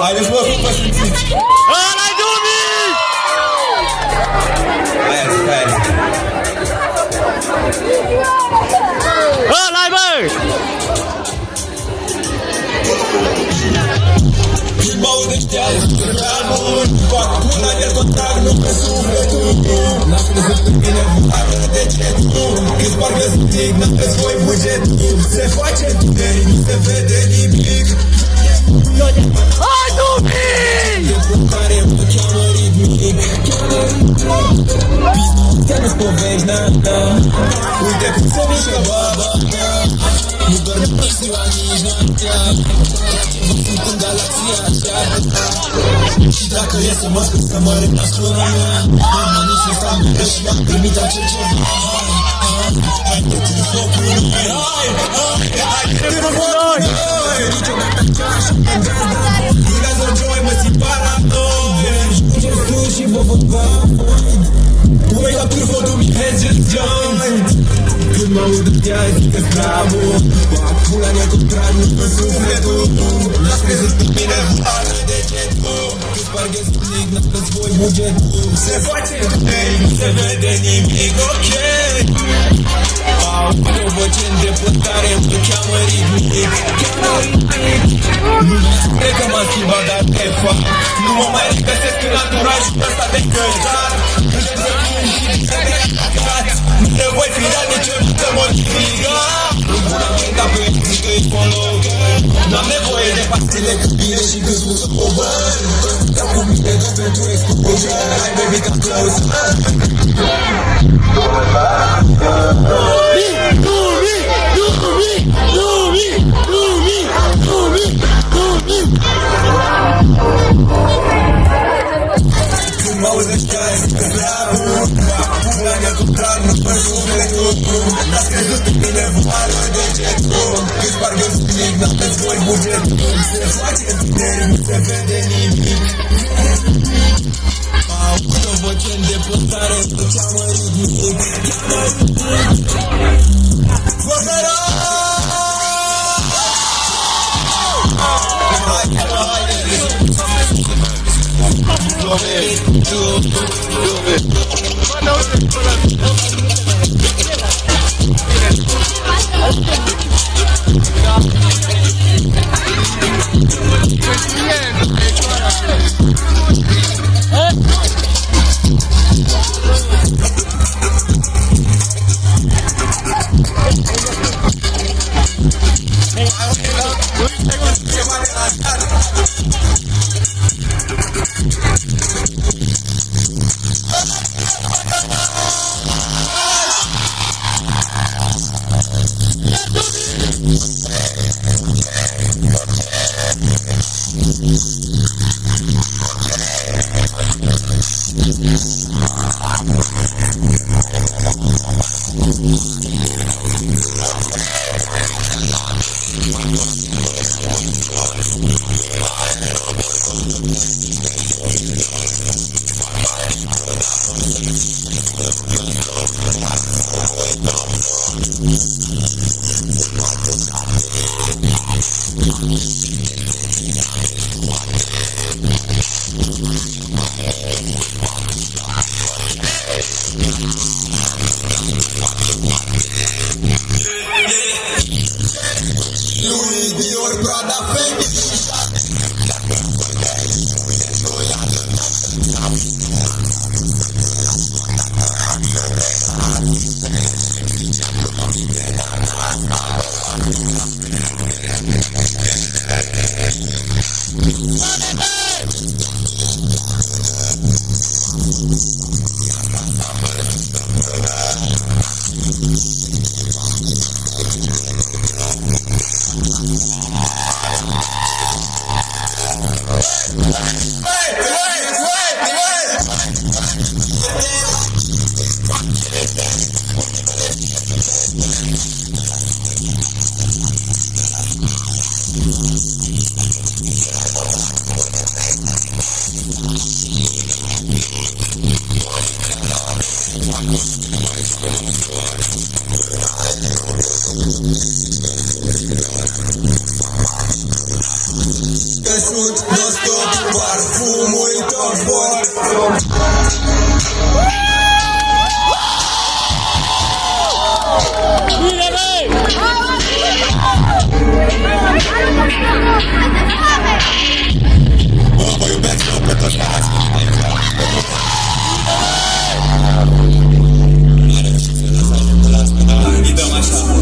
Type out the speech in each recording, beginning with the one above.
Haideți, bă, cum vă simțiți? Ăla-i Dumi! Aia zic, aia zic. Ăla-i, bă! Mă aud ăștia, prea mult. Fac pula de contact, nu pe sufletul. N-am crezut în mine, vară de ce tu? Câți parcă zic, n-aveți voi bugetul. Se face întuneric, nu se vede nimic. Hai, Dumi! De punctare mă cheamă ritmic. Ți-am-ți povești, na-na. Uite cum se mișcă baba mea. Nu dorm ziua nici noaptea. Vă sunt în galaxia aceea. Și dacă e să mă spun să mă recunosc până mea, m-am manifestat mână și am primit acel ceva. Haideți în focul noi. Haideți în focul noi. Niciodată așa mă dă-ți durează joy, mă simt paranoid. Ce sus și vă văd bafoi. Wake up to for me head just joint. Când mă aud ăștia zic că-s bravo. Fac pula de contrar, nu pe sufletul. N-ați crezut în mine, vară de getul. Câți parcă spunic, n-aveți voi bugetul. Se face întuneric, nu se vede nimic, ok. Aud o voce în depărtare, mă cheamă ritmic. Nu spune că m-am schimbat, dar de fapt nu mă mai regăsesc în anturajul ăsta de călcat. Nu te voi fi dat niciodată modificat. În pula mea pe zi că-i follow. N-am nevoie de pastile cu bine și când spun să povăr. Dau cu mine doar pentru exposure. Hai baby, come close. Dumi! Dumi! Dumi! Dumi! Dumi! Dumi! Când mă auzi ăștia zic că-s bravo. Pula de contrar, nu pe sufletul. N-ați crezut în mine, vară de getul. Câți parcă spunic, n-aveți voi bugetul. Se face întuneric, nu se vede nimic. Aud o voce în depărtare, mă cheamă ritmic. Făcăra! Căsut, non-stop, parfumul tău for. Bine, băi! Bă, vă iubesc eu pe toți care ați îi dăm așa.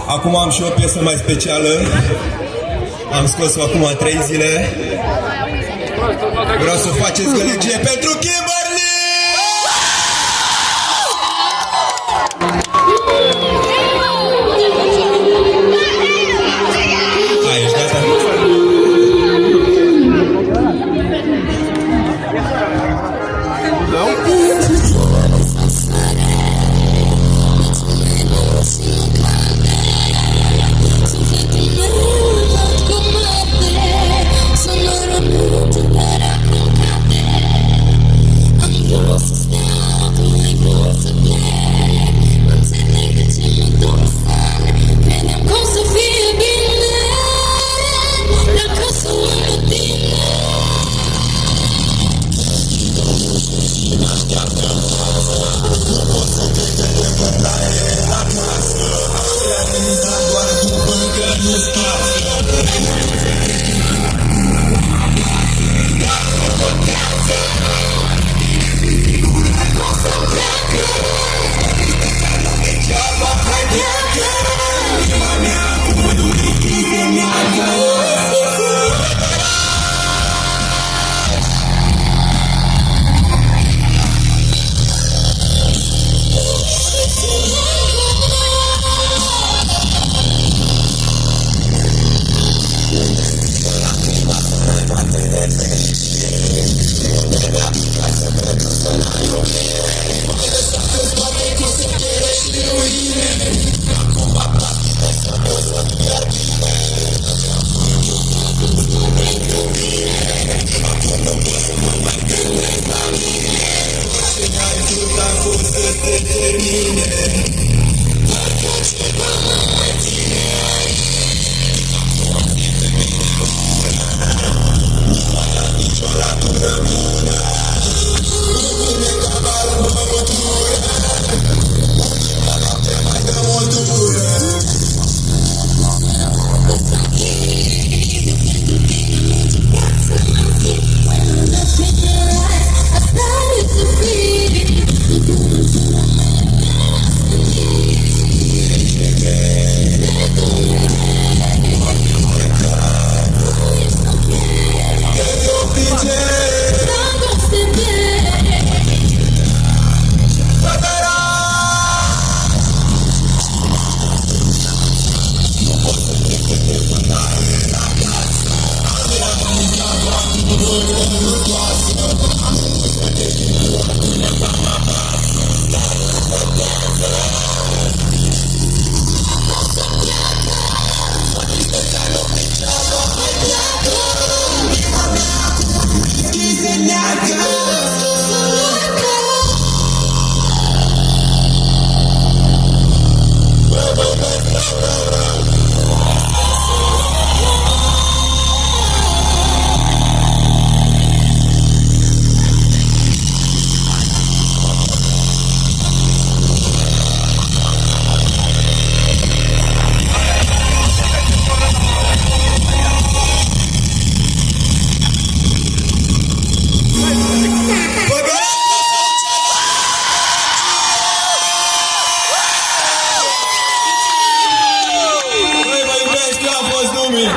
Acum am și o piesă mai specială. Am scos-o acum 3 zile. Vreau să faceți gălăgie pentru Kimberly! Hai, ești gata? I'm Lumii!